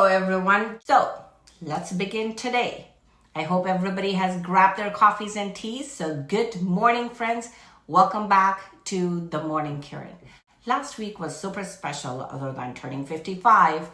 Hello everyone. So let's begin today. I hope everybody has grabbed their coffees and teas. So good morning friends. Welcome back to the Morning Kiran. Last week was super special. Other than turning 55,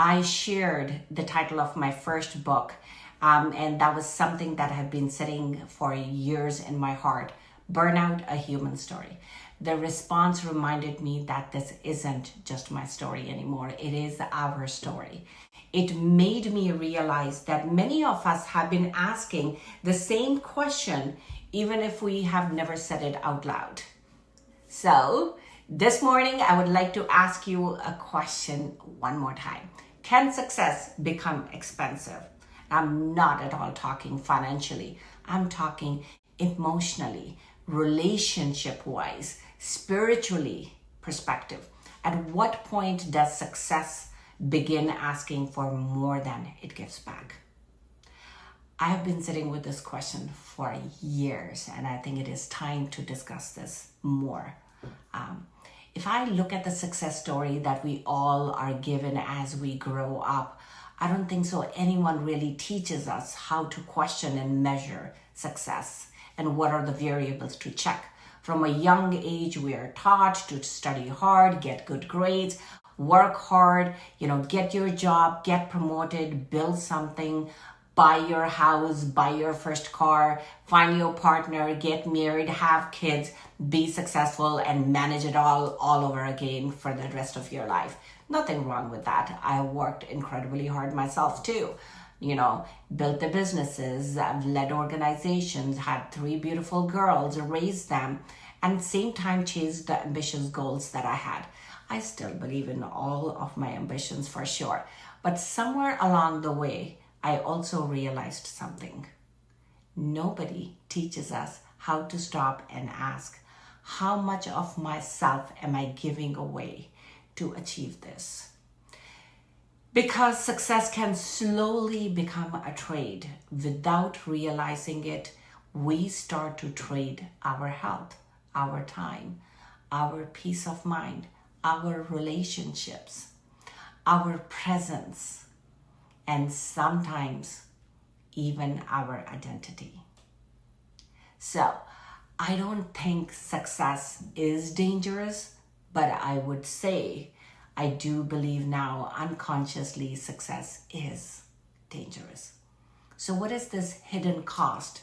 I shared the title of my first book. And that was something that had been sitting for years in my heart. Burnout, a Human Story. The response reminded me that this isn't just my story anymore. It is our story. It made me realize that many of us have been asking the same question, even if we have never said it out loud. So this morning, I would like to ask you a question one more time. Can success become expensive? I'm not at all talking financially. I'm talking emotionally, relationship-wise, spiritually perspective. At what point does success begin asking for more than it gives back? I have been sitting with this question for years, and I think it is time to discuss this more. If I look at the success story that we all are given as we grow up, I don't think so anyone really teaches us how to question and measure success and what are the variables to check. From a young age, we are taught to study hard, get good grades, work hard, get your job, get promoted, build something, buy your house, buy your first car, find your partner, get married, have kids, be successful, and manage it all over again for the rest of your life. Nothing wrong with that. I worked incredibly hard myself too. Built the businesses, I've led organizations, had 3 beautiful girls, raised them, and at the same time chased the ambitious goals that I had. I still believe in all of my ambitions for sure. But somewhere along the way, I also realized something. Nobody teaches us how to stop and ask, how much of myself am I giving away to achieve this? Because success can slowly become a trade. Without realizing it, we start to trade our health, our time, our peace of mind, our relationships, our presence, and sometimes even our identity. So, I don't think success is dangerous, but I would say I do believe now unconsciously success is dangerous. So what is this hidden cost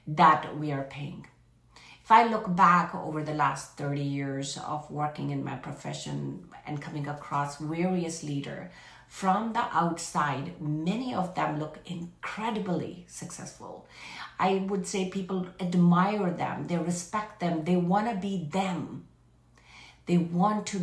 that we are paying? If I look back over the last 30 years of working in my profession and coming across various leaders, from the outside, many of them look incredibly successful. I would say people admire them, they respect them, they want to be them. They want to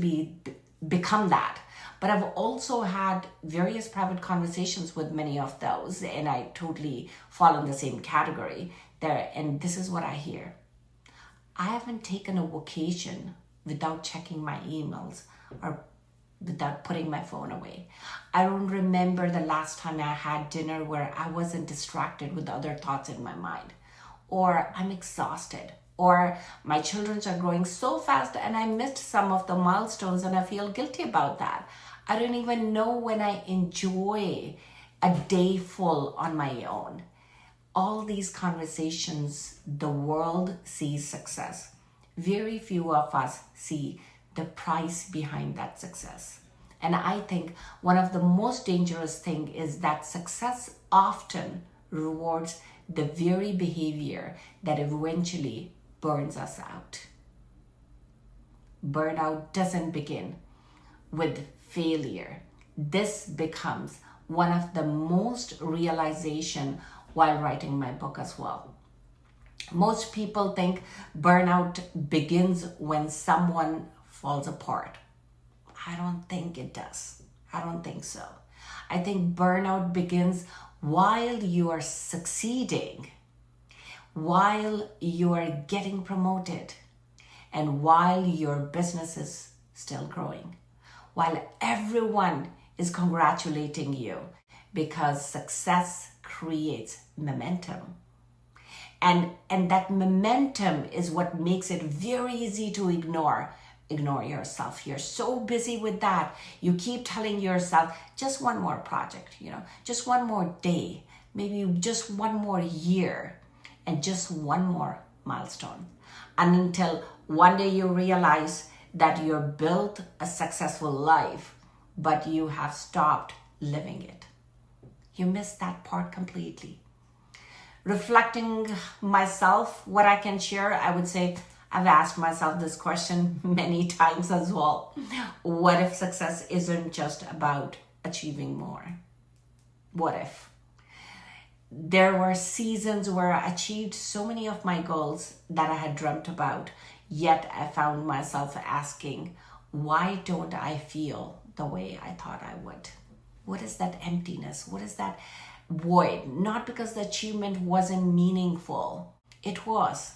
become that. But I've also had various private conversations with many of those, and I totally fall in the same category there. And this is what I hear. I haven't taken a vacation without checking my emails or without putting my phone away. I don't remember the last time I had dinner where I wasn't distracted with other thoughts in my mind. Or I'm exhausted. Or my children are growing so fast and I missed some of the milestones and I feel guilty about that. I don't even know when I enjoy a day full on my own. All these conversations, the world sees success. Very few of us see the price behind that success. And I think one of the most dangerous thing is that success often rewards the very behavior that eventually burns us out. Burnout doesn't begin with failure. This becomes one of the most realization while writing my book as well. Most people think burnout begins when someone falls apart. I don't think it does. I don't think so. I think burnout begins while you are succeeding, while you are getting promoted, and while your business is still growing, while everyone is congratulating you, because success creates momentum. And that momentum is what makes it very easy to ignore ignore yourself. You're so busy with that. You keep telling yourself, just one more project, just one more day, maybe just one more year, and just one more milestone. And until one day you realize that you've built a successful life, but you have stopped living it. You missed that part completely. Reflecting myself, what I can share, I would say I've asked myself this question many times as well. What if success isn't just about achieving more? What if? There were seasons where I achieved so many of my goals that I had dreamt about, yet I found myself asking, why don't I feel the way I thought I would? What is that emptiness? What is that void? Not because the achievement wasn't meaningful. It was.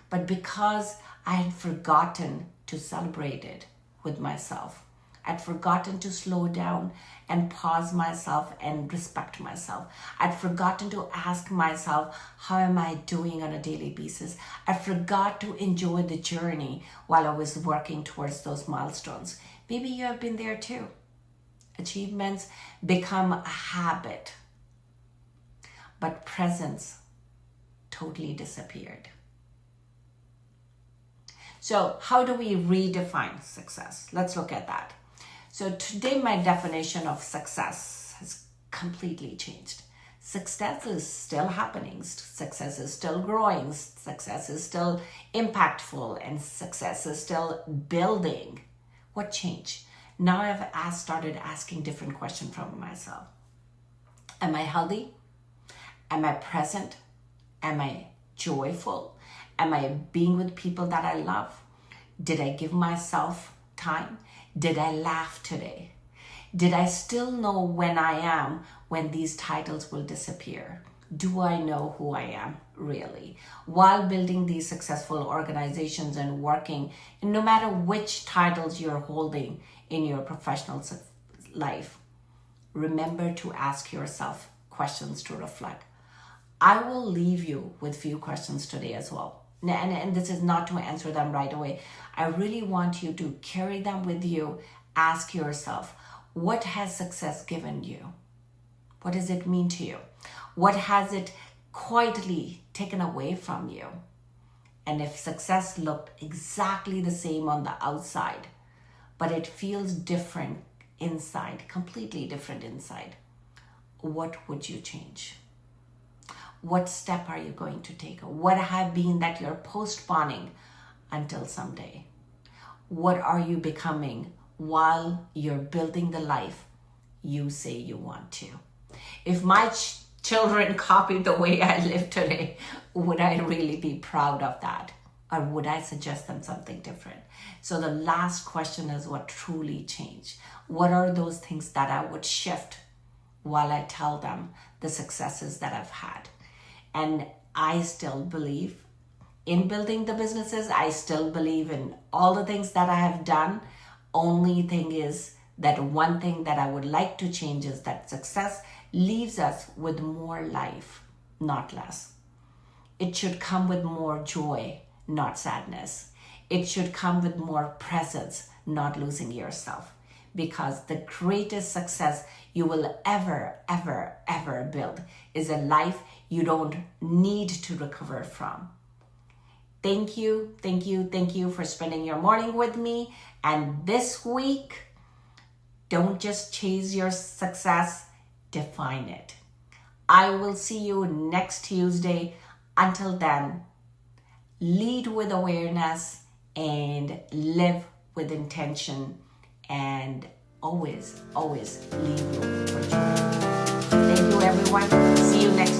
But because I had forgotten to celebrate it with myself. I'd forgotten to slow down and pause myself and respect myself. I'd forgotten to ask myself, how am I doing on a daily basis? I forgot to enjoy the journey while I was working towards those milestones. Maybe you have been there too. Achievements become a habit, but presence totally disappeared. So how do we redefine success? Let's look at that. So today my definition of success has completely changed. Success is still happening. Success is still growing. Success is still impactful, and success is still building. What changed? Now I've started asking different questions from myself. Am I healthy? Am I present? Am I joyful? Am I being with people that I love? Did I give myself time? Did I laugh today? Did I still know when I am, when these titles will disappear? Do I know who I am really? While building these successful organizations and working, and no matter which titles you're holding in your professional life, remember to ask yourself questions to reflect. I will leave you with few questions today as well. And this is not to answer them right away. I really want you to carry them with you. Ask yourself, what has success given you? What does it mean to you? What has it quietly taken away from you? And if success looked exactly the same on the outside, but it feels different inside, completely different inside, what would you change? What step are you going to take? What have been that you're postponing until someday? What are you becoming while you're building the life you say you want to? If my children copied the way I live today, would I really be proud of that? Or would I suggest them something different? So the last question is, what truly changed? What are those things that I would shift while I tell them the successes that I've had? And I still believe in building the businesses. I still believe in all the things that I have done. Only thing is that one thing that I would like to change is that success leaves us with more life, not less. It should come with more joy, not sadness. It should come with more presence, not losing yourself. Because the greatest success you will ever build is a life you don't need to recover from. Thank you for spending your morning with me. And this week, don't just chase your success, define it. I will see you next Tuesday. Until then, lead with awareness and live with intention, and always leave room for joy. Thank you, everyone. See you next